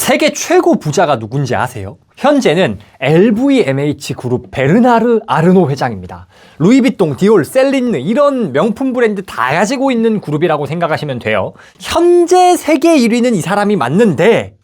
세계 최고 부자가 누군지 아세요? 현재는 LVMH 그룹 베르나르 아르노 회장입니다. 루이비통, 디올, 셀린느 이런 명품 브랜드 다 가지고 있는 그룹이라고 생각하시면 돼요. 현재 세계 1위는 이 사람이 맞는데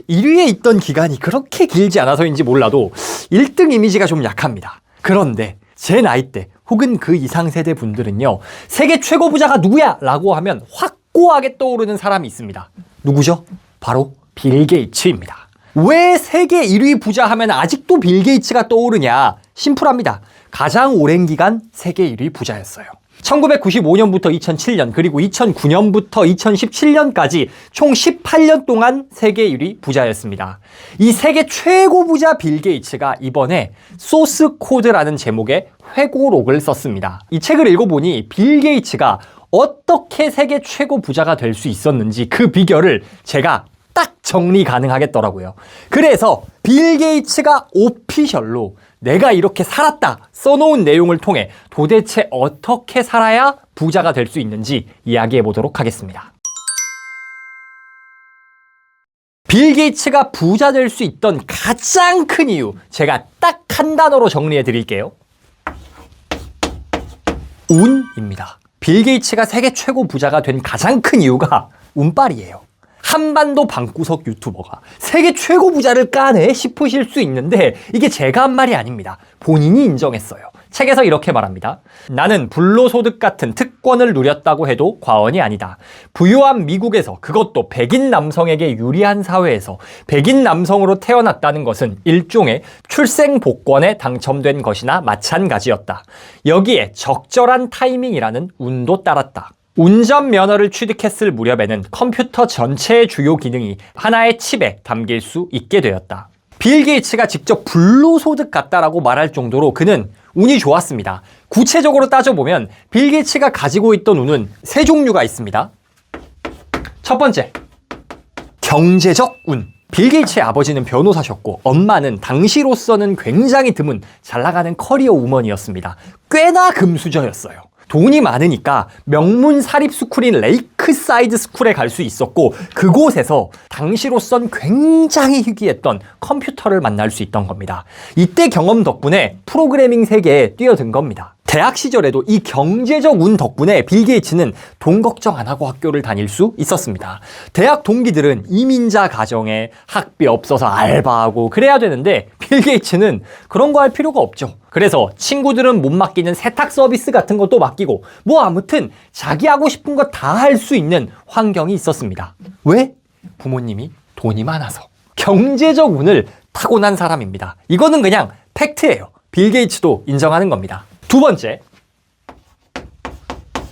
1위에 있던 기간이 그렇게 길지 않아서인지 몰라도 1등 이미지가 좀 약합니다. 그런데 제 나이대 혹은 그 이상 세대 분들은요, 세계 최고 부자가 누구야? 라고 하면 확고하게 떠오르는 사람이 있습니다. 누구죠? 바로 빌 게이츠입니다. 왜 세계 1위 부자 하면 아직도 빌 게이츠가 떠오르냐? 심플합니다. 가장 오랜 기간 세계 1위 부자였어요. 1995년부터 2007년 그리고 2009년부터 2017년까지 총 18년 동안 세계 1위 부자였습니다. 이 세계 최고 부자 빌 게이츠가 이번에 소스 코드라는 제목의 회고록을 썼습니다. 이 책을 읽어보니 빌 게이츠가 어떻게 세계 최고 부자가 될 수 있었는지 그 비결을 제가 딱 정리 가능하겠더라고요. 그래서 빌 게이츠가 오피셜로 내가 이렇게 살았다 써놓은 내용을 통해 도대체 어떻게 살아야 부자가 될 수 있는지 이야기해 보도록 하겠습니다. 빌 게이츠가 부자 될 수 있던 가장 큰 이유, 제가 딱 한 단어로 정리해 드릴게요. 운입니다. 빌 게이츠가 세계 최고 부자가 된 가장 큰 이유가 운빨이에요. 한반도 방구석 유튜버가 세계 최고 부자를 까네 싶으실 수 있는데 이게 제가 한 말이 아닙니다. 본인이 인정했어요. 책에서 이렇게 말합니다. 나는 불로소득 같은 특권을 누렸다고 해도 과언이 아니다. 부유한 미국에서, 그것도 백인 남성에게 유리한 사회에서 백인 남성으로 태어났다는 것은 일종의 출생복권에 당첨된 것이나 마찬가지였다. 여기에 적절한 타이밍이라는 운도 따랐다. 운전면허를 취득했을 무렵에는 컴퓨터 전체의 주요 기능이 하나의 칩에 담길 수 있게 되었다. 빌 게이츠가 직접 불로소득 같다라고 말할 정도로 그는 운이 좋았습니다. 구체적으로 따져보면 빌 게이츠가 가지고 있던 운은 세 종류가 있습니다. 첫 번째, 경제적 운. 빌 게이츠의 아버지는 변호사셨고 엄마는 당시로서는 굉장히 드문 잘 나가는 커리어 우먼이었습니다. 꽤나 금수저였어요. 돈이 많으니까 명문 사립스쿨인 레이크사이드 스쿨에 갈 수 있었고 그곳에서 당시로선 굉장히 희귀했던 컴퓨터를 만날 수 있던 겁니다. 이때 경험 덕분에 프로그래밍 세계에 뛰어든 겁니다. 대학 시절에도 이 경제적 운 덕분에 빌 게이츠는 돈 걱정 안 하고 학교를 다닐 수 있었습니다. 대학 동기들은 이민자 가정에 학비 없어서 알바하고 그래야 되는데 빌 게이츠는 그런 거 할 필요가 없죠. 그래서 친구들은 못 맡기는 세탁 서비스 같은 것도 맡기고 뭐 아무튼 자기 하고 싶은 거 다 할 수 있는 환경이 있었습니다. 왜? 부모님이 돈이 많아서. 경제적 운을 타고난 사람입니다. 이거는 그냥 팩트예요. 빌 게이츠도 인정하는 겁니다. 두 번째,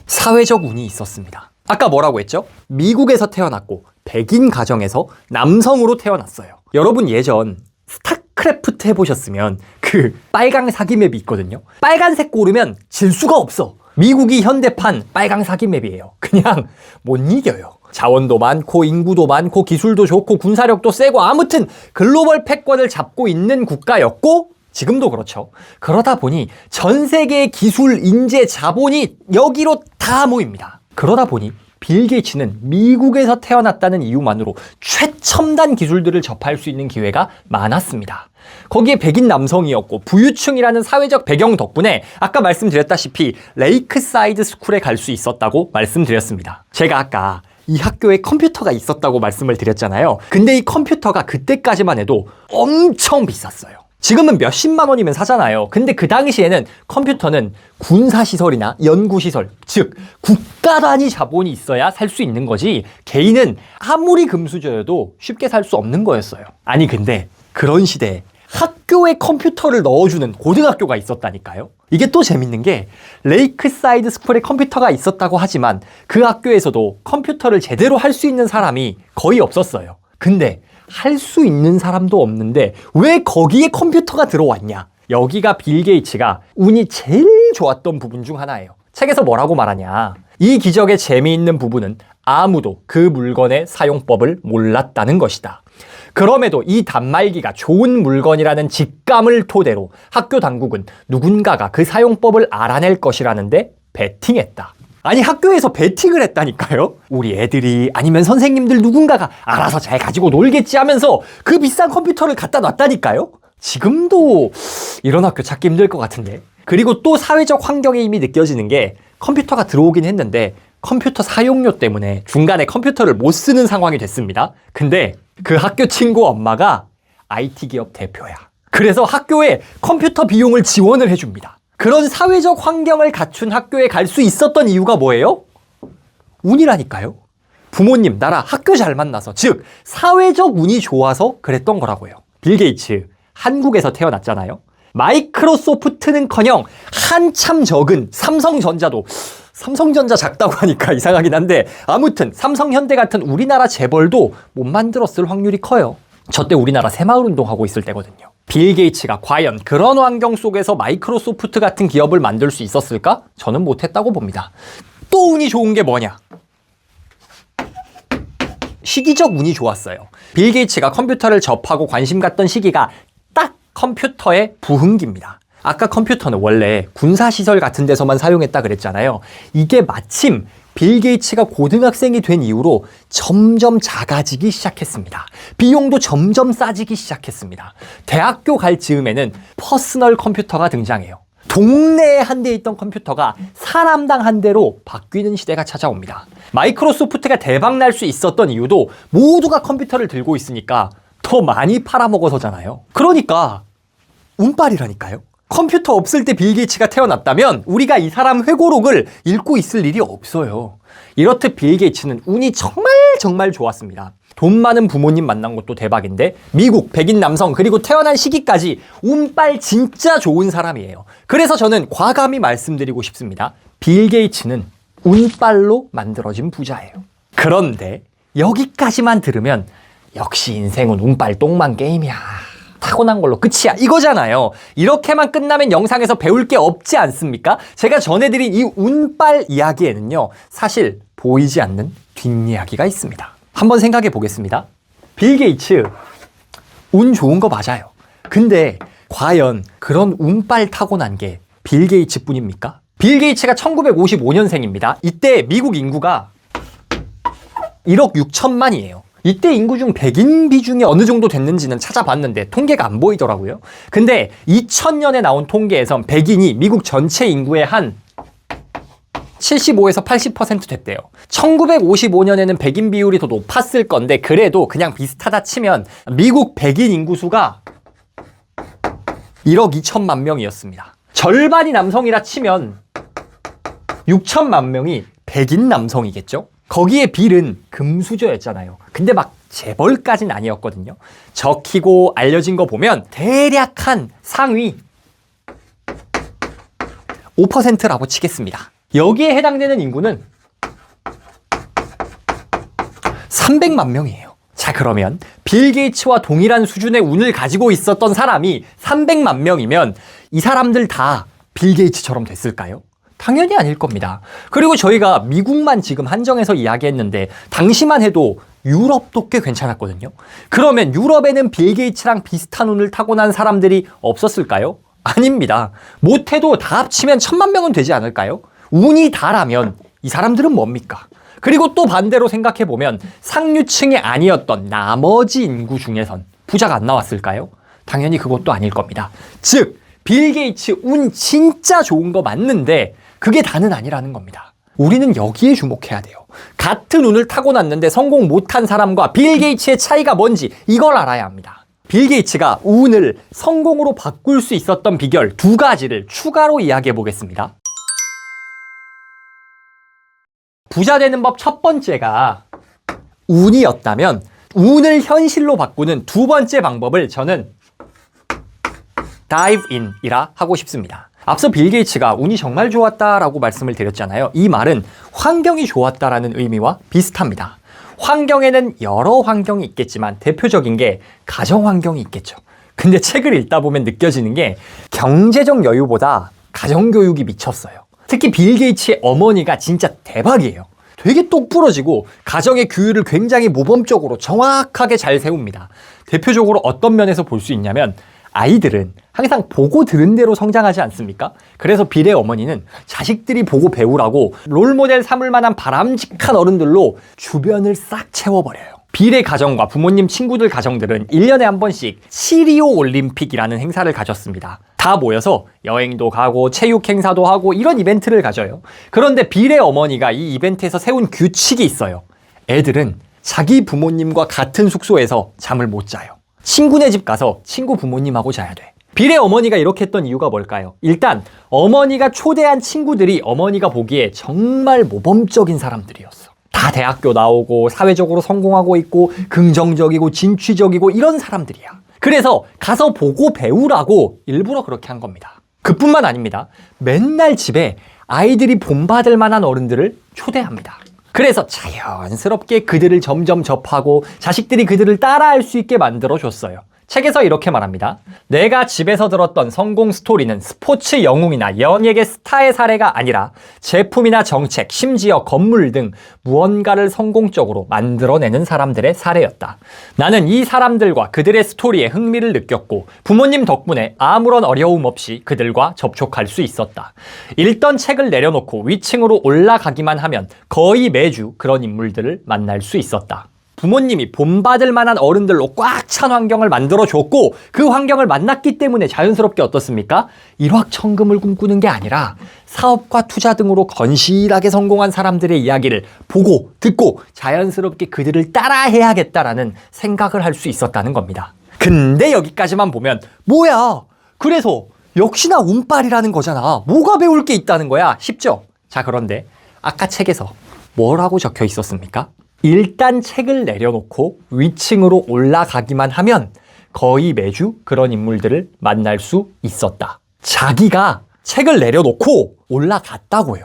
사회적 운이 있었습니다. 아까 뭐라고 했죠? 미국에서 태어났고 백인 가정에서 남성으로 태어났어요. 여러분 예전 스타크래프트 해보셨으면 그 빨강 사기 맵이 있거든요. 빨간색 고르면 질 수가 없어. 미국이 현대판 빨강 사기 맵이에요. 그냥 못 이겨요. 자원도 많고 인구도 많고 기술도 좋고 군사력도 세고 아무튼 글로벌 패권을 잡고 있는 국가였고 지금도 그렇죠. 그러다 보니 전 세계의 기술, 인재, 자본이 여기로 다 모입니다. 그러다 보니 빌 게이츠는 미국에서 태어났다는 이유만으로 최첨단 기술들을 접할 수 있는 기회가 많았습니다. 거기에 백인 남성이었고 부유층이라는 사회적 배경 덕분에 아까 말씀드렸다시피 레이크사이드 스쿨에 갈 수 있었다고 말씀드렸습니다. 제가 아까 이 학교에 컴퓨터가 있었다고 말씀을 드렸잖아요. 근데 이 컴퓨터가 그때까지만 해도 엄청 비쌌어요. 지금은 몇십만 원이면 사잖아요. 근데 그 당시에는 컴퓨터는 군사시설이나 연구시설, 즉 국가 단위 자본이 있어야 살 수 있는 거지 개인은 아무리 금수저여도 쉽게 살 수 없는 거였어요. 아니 근데 그런 시대에 학교에 컴퓨터를 넣어주는 고등학교가 있었다니까요. 이게 또 재밌는 게 레이크사이드 스쿨에 컴퓨터가 있었다고 하지만 그 학교에서도 컴퓨터를 제대로 할 수 있는 사람이 거의 없었어요. 근데 할 수 있는 사람도 없는데 왜 거기에 컴퓨터가 들어왔냐? 여기가 빌 게이츠가 운이 제일 좋았던 부분 중 하나예요. 책에서 뭐라고 말하냐? 이 기적의 재미있는 부분은 아무도 그 물건의 사용법을 몰랐다는 것이다. 그럼에도 이 단말기가 좋은 물건이라는 직감을 토대로 학교 당국은 누군가가 그 사용법을 알아낼 것이라는데 베팅했다. 아니 학교에서 배팅을 했다니까요. 우리 애들이 아니면 선생님들 누군가가 알아서 잘 가지고 놀겠지 하면서 그 비싼 컴퓨터를 갖다 놨다니까요. 지금도 이런 학교 찾기 힘들 것 같은데. 그리고 또 사회적 환경에 이미 느껴지는 게 컴퓨터가 들어오긴 했는데 컴퓨터 사용료 때문에 중간에 컴퓨터를 못 쓰는 상황이 됐습니다. 근데 그 학교 친구 엄마가 IT 기업 대표야. 그래서 학교에 컴퓨터 비용을 지원을 해줍니다. 그런 사회적 환경을 갖춘 학교에 갈 수 있었던 이유가 뭐예요? 운이라니까요. 부모님, 나라, 학교 잘 만나서, 즉 사회적 운이 좋아서 그랬던 거라고요. 빌 게이츠 한국에서 태어났잖아요. 마이크로소프트는커녕 한참 적은 삼성전자도, 삼성전자 작다고 하니까 이상하긴 한데 아무튼 삼성현대 같은 우리나라 재벌도 못 만들었을 확률이 커요. 저 때 우리나라 새마을운동 하고 있을 때거든요. 빌 게이츠가 과연 그런 환경 속에서 마이크로소프트 같은 기업을 만들 수 있었을까? 저는 못했다고 봅니다. 또 운이 좋은 게 뭐냐? 시기적 운이 좋았어요. 빌 게이츠가 컴퓨터를 접하고 관심 갖던 시기가 딱 컴퓨터의 부흥기입니다. 아까 컴퓨터는 원래 군사시설 같은 데서만 사용했다 그랬잖아요. 이게 마침 빌 게이츠가 고등학생이 된 이후로 점점 작아지기 시작했습니다. 비용도 점점 싸지기 시작했습니다. 대학교 갈 즈음에는 퍼스널 컴퓨터가 등장해요. 동네에 한 대 있던 컴퓨터가 사람당 한 대로 바뀌는 시대가 찾아옵니다. 마이크로소프트가 대박 날 수 있었던 이유도 모두가 컴퓨터를 들고 있으니까 더 많이 팔아먹어서잖아요. 그러니까 운빨이라니까요. 컴퓨터 없을 때 빌 게이츠가 태어났다면 우리가 이 사람 회고록을 읽고 있을 일이 없어요. 이렇듯 빌 게이츠는 운이 정말 좋았습니다. 돈 많은 부모님 만난 것도 대박인데 미국 백인 남성 그리고 태어난 시기까지 운빨 진짜 좋은 사람이에요. 그래서 저는 과감히 말씀드리고 싶습니다. 빌 게이츠는 운빨로 만들어진 부자예요. 그런데 여기까지만 들으면 역시 인생은 운빨 똥만 게임이야. 타고난 걸로 끝이야. 이거잖아요. 이렇게만 끝나면 영상에서 배울 게 없지 않습니까? 제가 전해드린 이 운빨 이야기에는요. 사실 보이지 않는 뒷이야기가 있습니다. 한번 생각해 보겠습니다. 빌 게이츠 운 좋은 거 맞아요. 근데 과연 그런 운빨 타고난 게 빌 게이츠 뿐입니까? 빌 게이츠가 1955년생입니다. 이때 미국 인구가 1억 6천만이에요. 이때 인구 중 백인 비중이 어느 정도 됐는지는 찾아봤는데 통계가 안 보이더라고요. 근데 2000년에 나온 통계에선 백인이 미국 전체 인구의 한 75에서 80% 됐대요. 1955년에는 백인 비율이 더 높았을 건데 그래도 그냥 비슷하다 치면 미국 백인 인구 수가 1억 2천만 명이었습니다. 절반이 남성이라 치면 6천만 명이 백인 남성이겠죠? 거기에 빌은 금수저였잖아요. 근데 막 재벌까지는 아니었거든요. 적히고 알려진 거 보면 대략 한 상위 5%라고 치겠습니다. 여기에 해당되는 인구는 300만 명이에요. 자, 그러면 빌 게이츠와 동일한 수준의 운을 가지고 있었던 사람이 300만 명이면 이 사람들 다 빌 게이츠처럼 됐을까요? 당연히 아닐 겁니다. 그리고 저희가 미국만 지금 한정해서 이야기했는데 당시만 해도 유럽도 꽤 괜찮았거든요. 그러면 유럽에는 빌 게이츠랑 비슷한 운을 타고난 사람들이 없었을까요? 아닙니다. 못해도 다 합치면 1000만 명은 되지 않을까요? 운이 다라면 이 사람들은 뭡니까? 그리고 또 반대로 생각해보면 상류층이 아니었던 나머지 인구 중에선 부자가 안 나왔을까요? 당연히 그것도 아닐 겁니다. 즉, 빌 게이츠 운 진짜 좋은 거 맞는데 그게 다는 아니라는 겁니다. 우리는 여기에 주목해야 돼요. 같은 운을 타고났는데 성공 못한 사람과 빌 게이츠의 차이가 뭔지 이걸 알아야 합니다. 빌 게이츠가 운을 성공으로 바꿀 수 있었던 비결 2가지를 추가로 이야기해 보겠습니다. 부자 되는 법 첫 번째가 운이었다면 운을 현실로 바꾸는 두 번째 방법을 저는 dive in이라 하고 싶습니다. 앞서 빌 게이츠가 운이 정말 좋았다라고 말씀을 드렸잖아요. 이 말은 환경이 좋았다라는 의미와 비슷합니다. 환경에는 여러 환경이 있겠지만 대표적인 게 가정 환경이 있겠죠. 근데 책을 읽다 보면 느껴지는 게 경제적 여유보다 가정 교육이 미쳤어요. 특히 빌 게이츠의 어머니가 진짜 대박이에요. 되게 똑부러지고 가정의 규율을 굉장히 모범적으로 정확하게 잘 세웁니다. 대표적으로 어떤 면에서 볼 수 있냐면 아이들은 항상 보고 들은 대로 성장하지 않습니까? 그래서 빌의 어머니는 자식들이 보고 배우라고 롤모델 삼을 만한 바람직한 어른들로 주변을 싹 채워버려요. 빌의 가정과 부모님 친구들 가정들은 1년에 한 번씩 시리오 올림픽이라는 행사를 가졌습니다. 다 모여서 여행도 가고 체육 행사도 하고 이런 이벤트를 가져요. 그런데 빌의 어머니가 이 이벤트에서 세운 규칙이 있어요. 애들은 자기 부모님과 같은 숙소에서 잠을 못 자요. 친구네 집 가서 친구 부모님하고 자야 돼. 빌의 어머니가 이렇게 했던 이유가 뭘까요? 일단 어머니가 초대한 친구들이 어머니가 보기에 정말 모범적인 사람들이었어. 다 대학교 나오고 사회적으로 성공하고 있고 긍정적이고 진취적이고 이런 사람들이야. 그래서 가서 보고 배우라고 일부러 그렇게 한 겁니다. 그뿐만 아닙니다. 맨날 집에 아이들이 본받을 만한 어른들을 초대합니다. 그래서 자연스럽게 그들을 점점 접하고 자식들이 그들을 따라할 수 있게 만들어줬어요. 책에서 이렇게 말합니다. 내가 집에서 들었던 성공 스토리는 스포츠 영웅이나 연예계 스타의 사례가 아니라 제품이나 정책, 심지어 건물 등 무언가를 성공적으로 만들어내는 사람들의 사례였다. 나는 이 사람들과 그들의 스토리에 흥미를 느꼈고 부모님 덕분에 아무런 어려움 없이 그들과 접촉할 수 있었다. 읽던 책을 내려놓고 위층으로 올라가기만 하면 거의 매주 그런 인물들을 만날 수 있었다. 부모님이 본받을 만한 어른들로 꽉 찬 환경을 만들어줬고 그 환경을 만났기 때문에 자연스럽게 어떻습니까? 일확천금을 꿈꾸는 게 아니라 사업과 투자 등으로 건실하게 성공한 사람들의 이야기를 보고 듣고 자연스럽게 그들을 따라해야겠다라는 생각을 할 수 있었다는 겁니다. 근데 여기까지만 보면 뭐야? 그래서 역시나 운빨이라는 거잖아. 뭐가 배울 게 있다는 거야? 쉽죠? 자, 그런데 아까 책에서 뭐라고 적혀 있었습니까? 일단 책을 내려놓고 위층으로 올라가기만 하면 거의 매주 그런 인물들을 만날 수 있었다. 자기가 책을 내려놓고 올라갔다고요.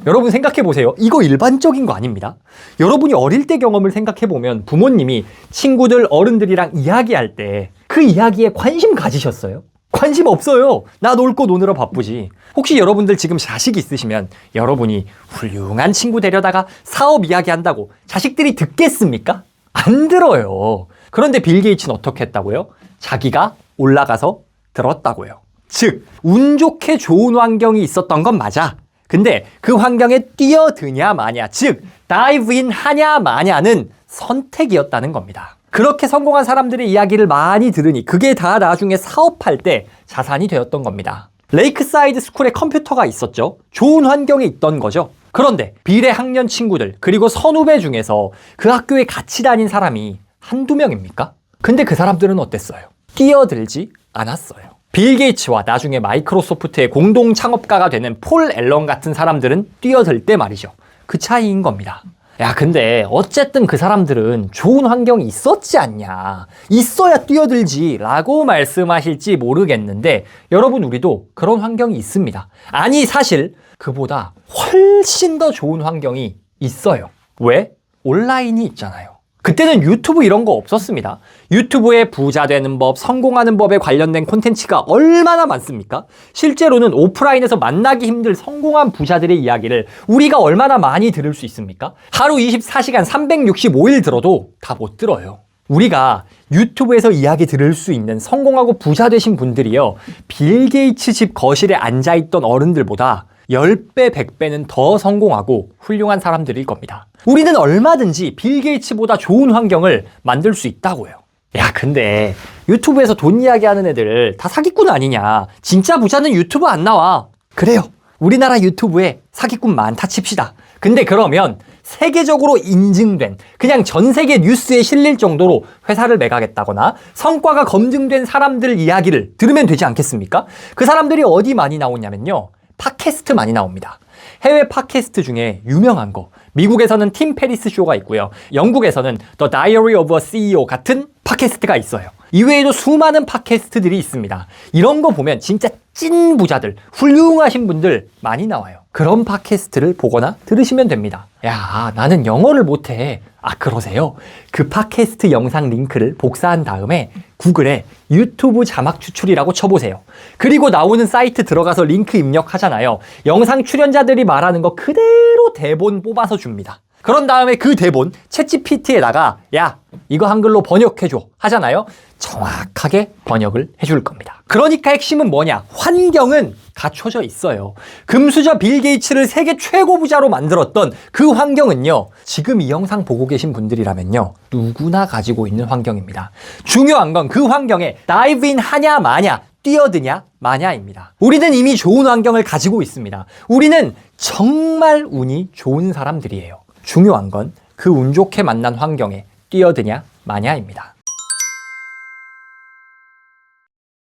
여러분 생각해 보세요. 이거 일반적인 거 아닙니다. 여러분이 어릴 때 경험을 생각해 보면 부모님이 친구들, 어른들이랑 이야기할 때 그 이야기에 관심 가지셨어요? 관심 없어요. 나 놀 거 노느라 바쁘지. 혹시 여러분들 지금 자식 있으시면 여러분이 훌륭한 친구 데려다가 사업 이야기한다고 자식들이 듣겠습니까? 안 들어요. 그런데 빌 게이츠는 어떻게 했다고요? 자기가 올라가서 들었다고요. 즉, 운 좋게 좋은 환경이 있었던 건 맞아. 근데 그 환경에 뛰어드냐 마냐, 즉 다이브 인 하냐 마냐는 선택이었다는 겁니다. 그렇게 성공한 사람들의 이야기를 많이 들으니 그게 다 나중에 사업할 때 자산이 되었던 겁니다. 레이크사이드 스쿨에 컴퓨터가 있었죠. 좋은 환경에 있던 거죠. 그런데 빌의 학년 친구들 그리고 선후배 중에서 그 학교에 같이 다닌 사람이 한두 명입니까? 근데 그 사람들은 어땠어요? 뛰어들지 않았어요. 빌 게이츠와 나중에 마이크로소프트의 공동 창업가가 되는 폴 앨런 같은 사람들은 뛰어들 때 말이죠. 그 차이인 겁니다. 야, 근데 어쨌든 그 사람들은 좋은 환경이 있었지 않냐. 있어야 뛰어들지 라고 말씀하실지 모르겠는데 여러분, 우리도 그런 환경이 있습니다. 아니, 사실 그보다 훨씬 더 좋은 환경이 있어요. 왜? 온라인이 있잖아요. 그때는 유튜브 이런 거 없었습니다. 유튜브에 부자 되는 법, 성공하는 법에 관련된 콘텐츠가 얼마나 많습니까? 실제로는 오프라인에서 만나기 힘들 성공한 부자들의 이야기를 우리가 얼마나 많이 들을 수 있습니까? 하루 24시간 365일 들어도 다 못 들어요. 우리가 유튜브에서 이야기 들을 수 있는 성공하고 부자 되신 분들이요, 빌 게이츠 집 거실에 앉아있던 어른들보다 10배, 100배는 더 성공하고 훌륭한 사람들일 겁니다. 우리는 얼마든지 빌 게이츠보다 좋은 환경을 만들 수 있다고요. 야, 근데 유튜브에서 돈 이야기하는 애들 다 사기꾼 아니냐. 진짜 부자는 유튜브 안 나와. 그래요. 우리나라 유튜브에 사기꾼 많다 칩시다. 근데 그러면 세계적으로 인증된, 그냥 전 세계 뉴스에 실릴 정도로 회사를 매각했다거나 성과가 검증된 사람들 이야기를 들으면 되지 않겠습니까? 그 사람들이 어디 많이 나오냐면요, 팟캐스트 많이 나옵니다. 해외 팟캐스트 중에 유명한 거, 미국에서는 팀 페리스 쇼가 있고요. 영국에서는 The Diary of a CEO 같은 팟캐스트가 있어요. 이외에도 수많은 팟캐스트들이 있습니다. 이런 거 보면 진짜 찐 부자들, 훌륭하신 분들 많이 나와요. 그런 팟캐스트를 보거나 들으시면 됩니다. 야, 나는 영어를 못해. 아, 그러세요? 그 팟캐스트 영상 링크를 복사한 다음에 구글에 유튜브 자막 추출이라고 쳐보세요. 그리고 나오는 사이트 들어가서 링크 입력하잖아요. 영상 출연자들이 말하는 거 그대로 대본 뽑아서 줍니다. 그런 다음에 그 대본 챗GPT에다가 야, 이거 한글로 번역해줘 하잖아요. 정확하게 번역을 해줄 겁니다. 그러니까 핵심은 뭐냐? 환경은 갖춰져 있어요. 금수저 빌 게이츠를 세계 최고 부자로 만들었던 그 환경은요, 지금 이 영상 보고 계신 분들이라면요, 누구나 가지고 있는 환경입니다. 중요한 건 그 환경에 다이브인 하냐 마냐, 뛰어드냐 마냐입니다. 우리는 이미 좋은 환경을 가지고 있습니다. 우리는 정말 운이 좋은 사람들이에요. 중요한 건 그 운 좋게 만난 환경에 뛰어드냐 마냐입니다.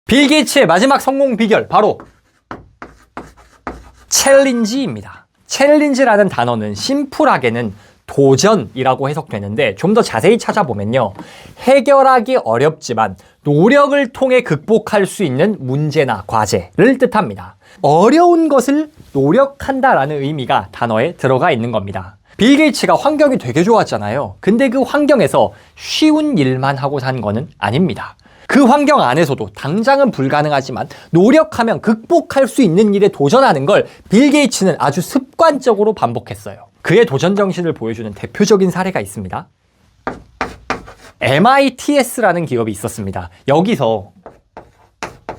빌 게이츠의 마지막 성공 비결, 바로 챌린지입니다. 챌린지라는 단어는 심플하게는 도전이라고 해석되는데, 좀 더 자세히 찾아보면요, 해결하기 어렵지만 노력을 통해 극복할 수 있는 문제나 과제를 뜻합니다. 어려운 것을 노력한다라는 의미가 단어에 들어가 있는 겁니다. 빌 게이츠가 환경이 되게 좋았잖아요. 근데 그 환경에서 쉬운 일만 하고 산 거는 아닙니다. 그 환경 안에서도 당장은 불가능하지만 노력하면 극복할 수 있는 일에 도전하는 걸 빌 게이츠는 아주 습관적으로 반복했어요. 그의 도전 정신을 보여주는 대표적인 사례가 있습니다. MITS라는 기업이 있었습니다. 여기서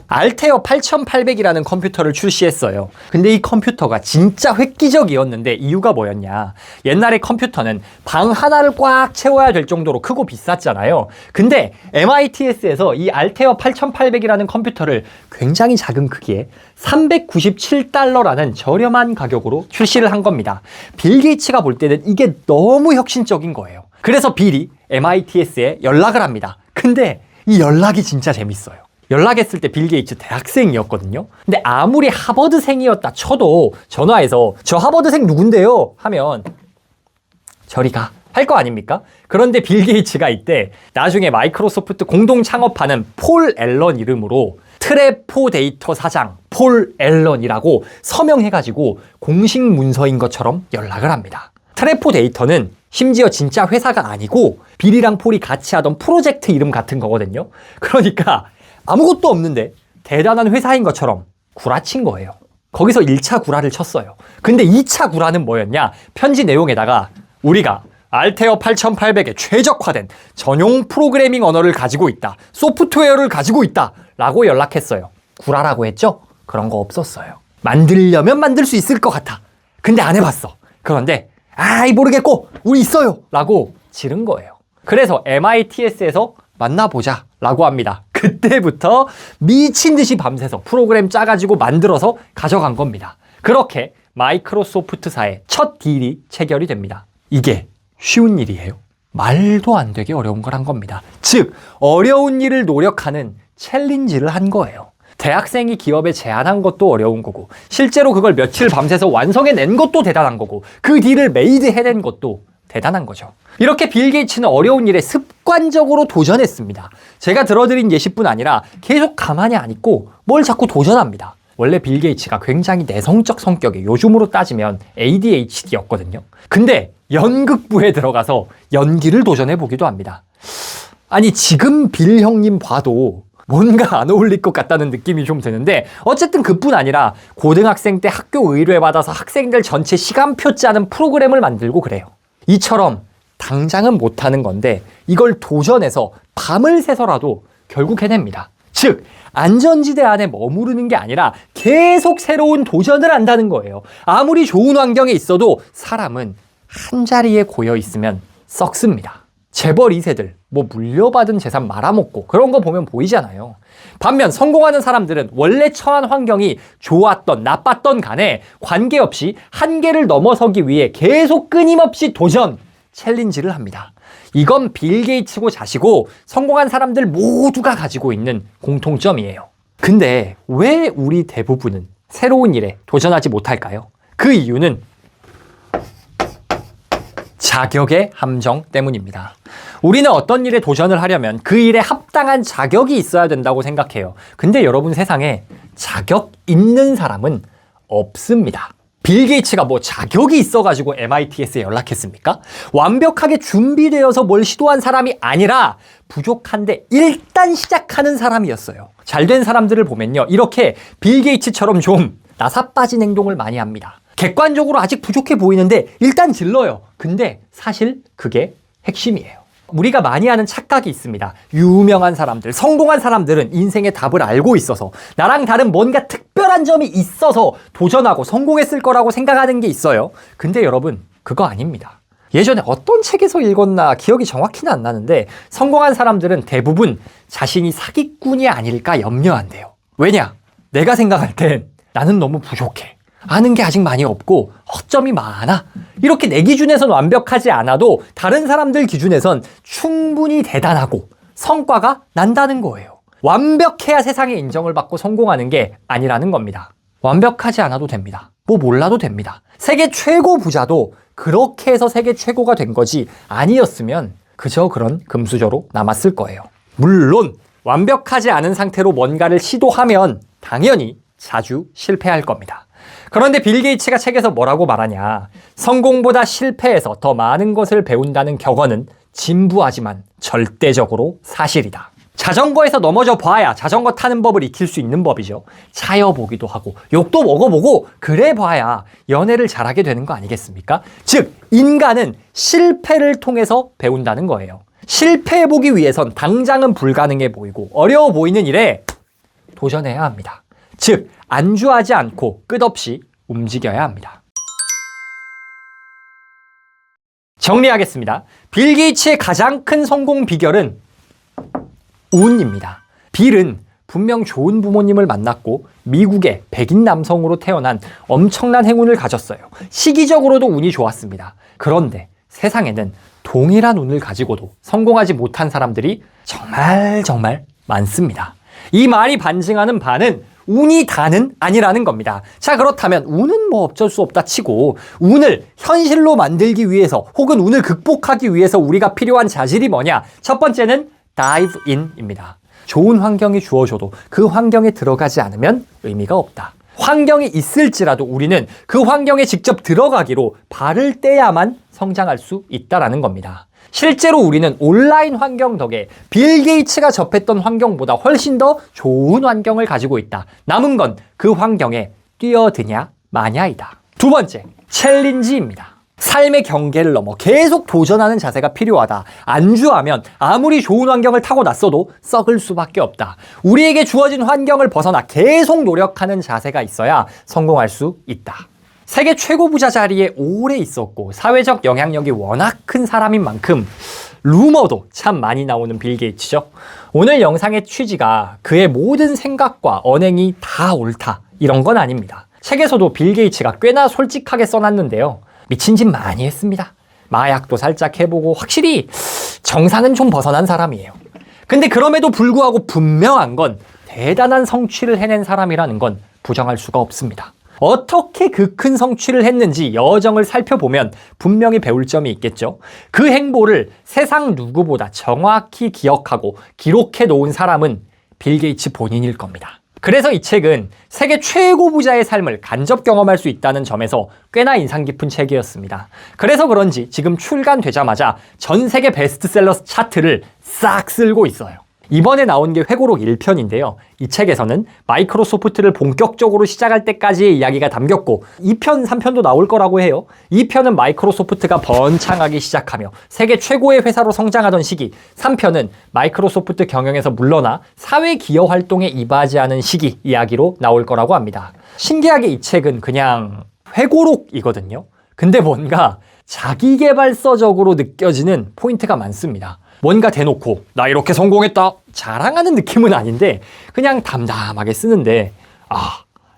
알테어 8800이라는 컴퓨터를 출시했어요. 근데 이 컴퓨터가 진짜 획기적이었는데 이유가 뭐였냐? 옛날에 컴퓨터는 방 하나를 꽉 채워야 될 정도로 크고 비쌌잖아요. 근데 MITS에서 이 알테어 8800이라는 컴퓨터를 굉장히 작은 크기에 $397라는 저렴한 가격으로 출시를 한 겁니다. 빌 게이츠가 볼 때는 이게 너무 혁신적인 거예요. 그래서 빌이 MITS에 연락을 합니다. 근데 이 연락이 진짜 재밌어요. 연락했을 때 빌 게이츠 대학생이었거든요. 근데 아무리 하버드생이었다 쳐도 전화해서 저 하버드생 누군데요? 하면 저리 가 할 거 아닙니까? 그런데 빌 게이츠가 이때 나중에 마이크로소프트 공동 창업하는 폴 앨런 이름으로 트레포데이터 사장 폴 앨런이라고 서명해가지고 공식 문서인 것처럼 연락을 합니다. 트레포데이터는 심지어 진짜 회사가 아니고 빌이랑 폴이 같이 하던 프로젝트 이름 같은 거거든요. 그러니까 아무것도 없는데 대단한 회사인 것처럼 구라친 거예요. 거기서 1차 구라를 쳤어요. 근데 2차 구라는 뭐였냐? 편지 내용에다가 우리가 알테어 8800에 최적화된 전용 프로그래밍 언어를 가지고 있다. 소프트웨어를 가지고 있다. 라고 연락했어요. 구라라고 했죠? 그런 거 없었어요. 만들려면 만들 수 있을 것 같아. 근데 안 해봤어. 그런데 아이 모르겠고 우리 있어요. 라고 지른 거예요. 그래서 MITS에서 만나보자 라고 합니다. 그때부터 미친 듯이 밤새서 프로그램 짜가지고 만들어서 가져간 겁니다. 그렇게 마이크로소프트사의 첫 딜이 체결이 됩니다. 이게 쉬운 일이에요? 말도 안 되게 어려운 걸 한 겁니다. 즉, 어려운 일을 노력하는 챌린지를 한 거예요. 대학생이 기업에 제안한 것도 어려운 거고, 실제로 그걸 며칠 밤새서 완성해낸 것도 대단한 거고, 그 딜을 메이드 해낸 것도 대단한 거죠. 이렇게 빌 게이츠는 어려운 일에 습관적으로 도전했습니다. 제가 들어드린 예시뿐 아니라 계속 가만히 안 있고 뭘 자꾸 도전합니다. 원래 빌 게이츠가 굉장히 내성적 성격의, 요즘으로 따지면 ADHD였거든요. 근데 연극부에 들어가서 연기를 도전해 보기도 합니다. 아니, 지금 빌 형님 봐도 뭔가 안 어울릴 것 같다는 느낌이 좀 드는데, 어쨌든 그뿐 아니라 고등학생 때 학교 의뢰 받아서 학생들 전체 시간표 짜는 프로그램을 만들고 그래요. 이처럼 당장은 못하는 건데 이걸 도전해서 밤을 새서라도 결국 해냅니다. 즉, 안전지대 안에 머무르는 게 아니라 계속 새로운 도전을 한다는 거예요. 아무리 좋은 환경에 있어도 사람은 한자리에 고여 있으면 썩습니다. 재벌 2세들 뭐 물려받은 재산 말아먹고 그런 거 보면 보이잖아요. 반면 성공하는 사람들은 원래 처한 환경이 좋았던 나빴던 간에 관계없이 한계를 넘어서기 위해 계속 끊임없이 도전, 챌린지를 합니다. 이건 빌 게이츠고 자시고 성공한 사람들 모두가 가지고 있는 공통점이에요. 근데 왜 우리 대부분은 새로운 일에 도전하지 못할까요? 그 이유는 자격의 함정 때문입니다. 우리는 어떤 일에 도전을 하려면 그 일에 합당한 자격이 있어야 된다고 생각해요. 근데 여러분, 세상에 자격 있는 사람은 없습니다. 빌 게이츠가 뭐 자격이 있어가지고 MITS에 연락했습니까? 완벽하게 준비되어서 뭘 시도한 사람이 아니라 부족한데 일단 시작하는 사람이었어요. 잘된 사람들을 보면요, 이렇게 빌 게이츠처럼 좀 나사 빠진 행동을 많이 합니다. 객관적으로 아직 부족해 보이는데 일단 질러요. 근데 사실 그게 핵심이에요. 우리가 많이 하는 착각이 있습니다. 유명한 사람들, 성공한 사람들은 인생의 답을 알고 있어서 나랑 다른 뭔가 특별한 점이 있어서 도전하고 성공했을 거라고 생각하는 게 있어요. 근데 여러분, 그거 아닙니다. 예전에 어떤 책에서 읽었나 기억이 정확히는 안 나는데 성공한 사람들은 대부분 자신이 사기꾼이 아닐까 염려한대요. 왜냐? 내가 생각할 땐 나는 너무 부족해. 아는 게 아직 많이 없고 허점이 많아. 이렇게 내 기준에선 완벽하지 않아도 다른 사람들 기준에선 충분히 대단하고 성과가 난다는 거예요. 완벽해야 세상에 인정을 받고 성공하는 게 아니라는 겁니다. 완벽하지 않아도 됩니다. 뭐 몰라도 됩니다. 세계 최고 부자도 그렇게 해서 세계 최고가 된 거지 아니었으면 그저 그런 금수저로 남았을 거예요. 물론 완벽하지 않은 상태로 뭔가를 시도하면 당연히 자주 실패할 겁니다. 그런데 빌 게이츠가 책에서 뭐라고 말하냐. 성공보다 실패에서 더 많은 것을 배운다는 격언은 진부하지만 절대적으로 사실이다. 자전거에서 넘어져 봐야 자전거 타는 법을 익힐 수 있는 법이죠. 차여보기도 하고 욕도 먹어보고 그래 봐야 연애를 잘하게 되는 거 아니겠습니까? 즉 인간은 실패를 통해서 배운다는 거예요. 실패해보기 위해선 당장은 불가능해 보이고 어려워 보이는 일에 도전해야 합니다. 즉 안주하지 않고 끝없이 움직여야 합니다. 정리하겠습니다. 빌 게이츠의 가장 큰 성공 비결은 운입니다. 빌은 분명 좋은 부모님을 만났고 미국의 백인 남성으로 태어난 엄청난 행운을 가졌어요. 시기적으로도 운이 좋았습니다. 그런데 세상에는 동일한 운을 가지고도 성공하지 못한 사람들이 정말 많습니다. 이 말이 반증하는 바는 운이 다는 아니라는 겁니다. 자, 그렇다면 운은 뭐 어쩔 수 없다 치고 운을 현실로 만들기 위해서 혹은 운을 극복하기 위해서 우리가 필요한 자질이 뭐냐? 첫 번째는 dive in입니다. 좋은 환경이 주어져도 그 환경에 들어가지 않으면 의미가 없다. 환경이 있을지라도 우리는 그 환경에 직접 들어가기로 발을 떼야만 성장할 수 있다라는 겁니다. 실제로 우리는 온라인 환경 덕에 빌 게이츠가 접했던 환경보다 훨씬 더 좋은 환경을 가지고 있다. 남은 건 그 환경에 뛰어드냐 마냐이다. 두 번째, 챌린지입니다. 삶의 경계를 넘어 계속 도전하는 자세가 필요하다. 안주하면 아무리 좋은 환경을 타고났어도 썩을 수밖에 없다. 우리에게 주어진 환경을 벗어나 계속 노력하는 자세가 있어야 성공할 수 있다. 세계 최고 부자 자리에 오래 있었고 사회적 영향력이 워낙 큰 사람인 만큼 루머도 참 많이 나오는 빌 게이츠죠. 오늘 영상의 취지가 그의 모든 생각과 언행이 다 옳다 이런 건 아닙니다. 책에서도 빌 게이츠가 꽤나 솔직하게 써놨는데요. 미친 짓 많이 했습니다. 마약도 살짝 해보고 확실히 정상은 좀 벗어난 사람이에요. 근데 그럼에도 불구하고 분명한 건 대단한 성취를 해낸 사람이라는 건 부정할 수가 없습니다. 어떻게 그 큰 성취를 했는지 여정을 살펴보면 분명히 배울 점이 있겠죠. 그 행보를 세상 누구보다 정확히 기억하고 기록해 놓은 사람은 빌 게이츠 본인일 겁니다. 그래서 이 책은 세계 최고 부자의 삶을 간접 경험할 수 있다는 점에서 꽤나 인상 깊은 책이었습니다. 그래서 그런지 지금 출간되자마자 전 세계 베스트셀러 차트를 싹 쓸고 있어요. 이번에 나온 게 회고록 1편인데요. 이 책에서는 마이크로소프트를 본격적으로 시작할 때까지의 이야기가 담겼고 2편, 3편도 나올 거라고 해요. 2편은 마이크로소프트가 번창하기 시작하며 세계 최고의 회사로 성장하던 시기, 3편은 마이크로소프트 경영에서 물러나 사회 기여 활동에 이바지하는 시기 이야기로 나올 거라고 합니다. 신기하게 이 책은 그냥 회고록이거든요. 근데 뭔가 자기계발서적으로 느껴지는 포인트가 많습니다. 뭔가 대놓고 나 이렇게 성공했다 자랑하는 느낌은 아닌데 그냥 담담하게 쓰는데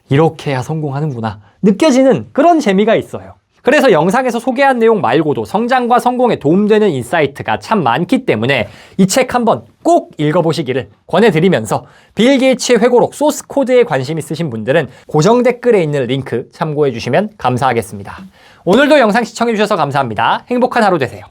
이렇게 해야 성공하는구나 느껴지는 그런 재미가 있어요. 그래서 영상에서 소개한 내용 말고도 성장과 성공에 도움되는 인사이트가 참 많기 때문에 이 책 한번 꼭 읽어보시기를 권해드리면서 빌 게이츠의 회고록 소스코드에 관심 있으신 분들은 고정 댓글에 있는 링크 참고해주시면 감사하겠습니다. 오늘도 영상 시청해주셔서 감사합니다. 행복한 하루 되세요.